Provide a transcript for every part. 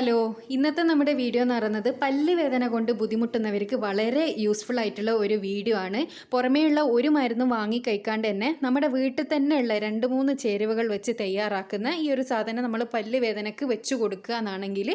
Hello, ഇന്നത്തെ നമ്മുടെ video എന്ന് പറയുന്നത് പല്ല് വേദന കൊണ്ട് ബുദ്ധിമുട്ടുന്നവർക്ക് വളരെ യൂസ്ഫുൾ ആയിട്ടുള്ള ഒരു വീഡിയോ ആണ്. പുറമേയുള്ള ഒരു മരുന്നും വാങ്ങി കഴിക്കാണ്ട് തന്നെ നമ്മുടെ വീട്ടിൽ തന്നെ ഉള്ള 2-3 ചേരുവകൾ വെച്ച് തയ്യാറാക്കുന്ന ഈ ഒരു സാധനം നമ്മൾ പല്ല് വേദനക്ക് വെച്ച് കൊടുക്കുക എന്നാണെങ്കിൽ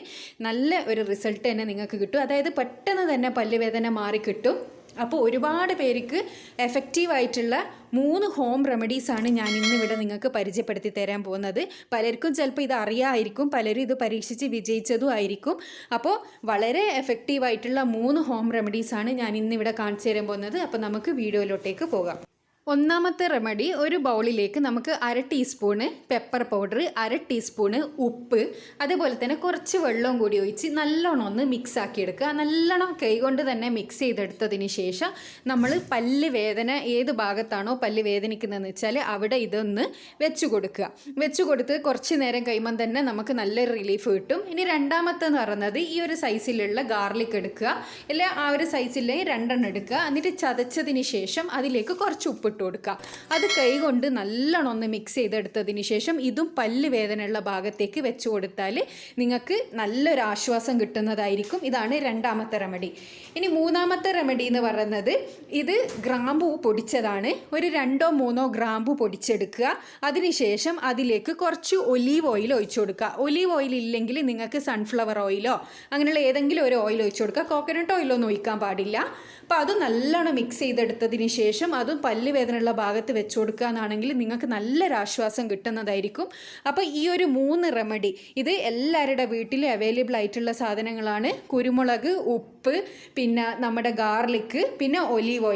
നല്ല ഒരു റിസൾട്ട് തന്നെ നിങ്ങൾക്ക് കിട്ടും. അതായത് പെട്ടെന്ന് തന്നെ പല്ല് വേദന മാറിക്കിട്ടും. അപ്പോൾ ഒരുപാട് പേർക്ക് എഫക്റ്റീവായിട്ടുള്ള 3 ഹോം റെമഡീസാണ് ഞാൻ ഇന്നിവിടെ നിങ്ങൾക്ക് പരിചയപ്പെടുത്തി തരാൻ പോകുന്നത്. പലർക്കും ചിലപ്പോൾ ഇത് അറിയാമായിരിക്കും, പലരും ഇത് പരീക്ഷിച്ച് വിജയിച്ചതും ആയിരിക്കും. അപ്പോൾ വളരെ എഫക്റ്റീവായിട്ടുള്ള 3 ഹോം റെമഡീസാണ് ഞാൻ ഇന്നിവിടെ കാണിച്ചു തരാൻ പോകുന്നത്. അപ്പോൾ നമുക്ക് വീഡിയോയിലോട്ടേക്ക് പോകാം. ഒന്നാമത്തെ റെമഡി, ഒരു ബൗളിലേക്ക് നമുക്ക് 1/2 ടീസ്പൂണ് പെപ്പർ പൗഡർ, 1/2 ടീസ്പൂണ് ഉപ്പ്, അതുപോലെ തന്നെ കുറച്ച് വെള്ളവും കൂടി ഒഴിച്ച് നല്ലോണം ഒന്ന് മിക്സ് ആക്കി എടുക്കുക. നല്ലോണം കൈകൊണ്ട് തന്നെ മിക്സ് ചെയ്തെടുത്തതിന് ശേഷം നമ്മൾ പല്ല് വേദന ഏത് ഭാഗത്താണോ പല്ല് വേദനിക്കുന്നതെന്ന് വെച്ചാൽ അവിടെ ഇതൊന്ന് വെച്ച് കൊടുക്കുക. വെച്ച് കൊടുത്ത് കുറച്ച് നേരം കഴിയുമ്പം തന്നെ നമുക്ക് നല്ലൊരു റിലീഫ് കിട്ടും. ഇനി രണ്ടാമത്തെന്ന് പറയുന്നത്, ഈ ഒരു സൈസിലുള്ള ഗാർലിക് എടുക്കുക, അല്ല ആ ഒരു സൈസിലെ 2 എടുക്കുക. എന്നിട്ട് ചതച്ചതിന് ശേഷം അതിലേക്ക് കുറച്ച് ഉപ്പ് കൊടുക്കുക. അത് കൈകൊണ്ട് നല്ലോണം ഒന്ന് മിക്സ് ചെയ്തെടുത്തതിന് ശേഷം ഇതും പല്ല് വേദനയുള്ള ഭാഗത്തേക്ക് വെച്ച് കൊടുത്താൽ നിങ്ങൾക്ക് നല്ലൊരു ആശ്വാസം കിട്ടുന്നതായിരിക്കും. ഇതാണ് രണ്ടാമത്തെ റെമഡി. ഇനി മൂന്നാമത്തെ റെമഡി എന്ന് പറയുന്നത്, ഇത് ഗ്രാമ്പൂ പൊടിച്ചതാണ്. ഒരു 2-3 ഗ്രാമ്പൂ പൊടിച്ചെടുക്കുക. അതിനുശേഷം അതിലേക്ക് കുറച്ച് ഒലീവ് ഓയിൽ ഒഴിച്ചു കൊടുക്കുക. ഒലീവ് ഓയിൽ ഇല്ലെങ്കിൽ നിങ്ങൾക്ക് സൺഫ്ലവർ ഓയിലോ അങ്ങനെയുള്ള ഏതെങ്കിലും ഒരു ഓയിൽ ഒഴിച്ചു കൊടുക്കുക. കോക്കനട്ട് ഓയിലൊന്നും ഒഴിക്കാൻ പാടില്ല. അപ്പോൾ അത് നല്ലോണം മിക്സ് ചെയ്തെടുത്തതിന് ശേഷം അതും പല്ല് വേദനയുള്ള ഭാഗത്ത് വെച്ച് കൊടുക്കുക എന്നാണെങ്കിൽ നിങ്ങൾക്ക് നല്ലൊരു ആശ്വാസം കിട്ടുന്നതായിരിക്കും. അപ്പോൾ ഈ ഒരു 3 റെമഡി ഇത് എല്ലാവരുടെ വീട്ടിലും അവൈലബിൾ ആയിട്ടുള്ള സാധനങ്ങളാണ്. കുരുമുളക്, ഉപ്പ്, പിന്നെ നമ്മുടെ ഗാർലിക്ക്, പിന്നെ ഒലീവ്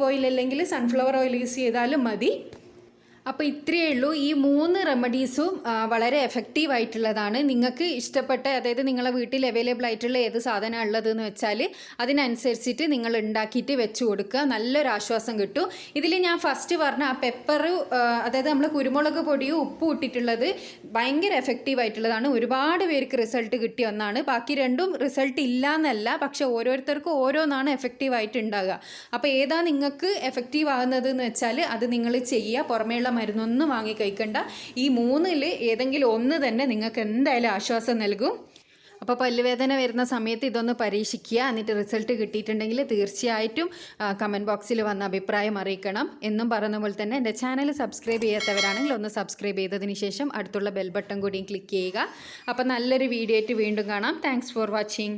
ഓയിൽ അല്ലെങ്കിൽ സൺഫ്ലവർ ഓയിൽ യൂസ് ചെയ്താലും മതി. അപ്പോൾ ഇത്രയേ ഉള്ളൂ. ഈ 3 റെമഡീസും വളരെ എഫക്റ്റീവ് ആയിട്ടുള്ളതാണ്. നിങ്ങൾക്ക് ഇഷ്ടപ്പെട്ട, അതായത് നിങ്ങളെ വീട്ടിൽ അവൈലബിൾ ആയിട്ടുള്ള ഏത് സാധനമാണ് ഉള്ളതെന്ന് വെച്ചാൽ അതിനനുസരിച്ചിട്ട് നിങ്ങൾ ഉണ്ടാക്കിയിട്ട് വെച്ച് കൊടുക്കുക. നല്ലൊരു ആശ്വാസം കിട്ടും. ഇതിൽ ഞാൻ ഫസ്റ്റ് പറഞ്ഞ ആ പെപ്പർ, അതായത് നമ്മൾ കുരുമുളക് പൊടിയും ഉപ്പും ഇട്ടിട്ടുള്ളത് ഭയങ്കര എഫക്റ്റീവ് ആയിട്ടുള്ളതാണ്. ഒരുപാട് പേർക്ക് റിസൾട്ട് കിട്ടിയ ഒന്നാണ്. ബാക്കി രണ്ടും റിസൾട്ട് ഇല്ല എന്നല്ല, പക്ഷെ ഓരോരുത്തർക്കും ഓരോന്നാണ് എഫക്റ്റീവ് ആയിട്ട് ഉണ്ടാകുക. അപ്പോൾ ഏതാ നിങ്ങൾക്ക് എഫക്റ്റീവ് ആകുന്നത് എന്ന് വെച്ചാൽ അത് നിങ്ങൾ ചെയ്യുക. പുറമേയുള്ള മരുന്നൊന്നും വാങ്ങി കഴിക്കണ്ട. ഈ 3-ൽ ഏതെങ്കിലും ഒന്ന് തന്നെ നിങ്ങൾക്ക് എന്തായാലും ആശ്വാസം നൽകും. അപ്പോൾ പല്ലുവേദന വരുന്ന സമയത്ത് ഇതൊന്ന് പരീക്ഷിക്കുക. എന്നിട്ട് റിസൾട്ട് കിട്ടിയിട്ടുണ്ടെങ്കിൽ തീർച്ചയായിട്ടും കമൻറ്റ് ബോക്സിൽ വന്ന അഭിപ്രായം അറിയിക്കണം. എന്നും പറയുന്ന പോലെ തന്നെ എൻ്റെ ചാനൽ സബ്സ്ക്രൈബ് ചെയ്യാത്തവരാണെങ്കിൽ ഒന്ന് സബ്സ്ക്രൈബ് ചെയ്തതിന് ശേഷം അടുത്തുള്ള ബെൽ ബട്ടൺ കൂടിയും ക്ലിക്ക് ചെയ്യുക. അപ്പോൾ നല്ലൊരു വീഡിയോ ആയിട്ട് വീണ്ടും കാണാം. Thanks for watching.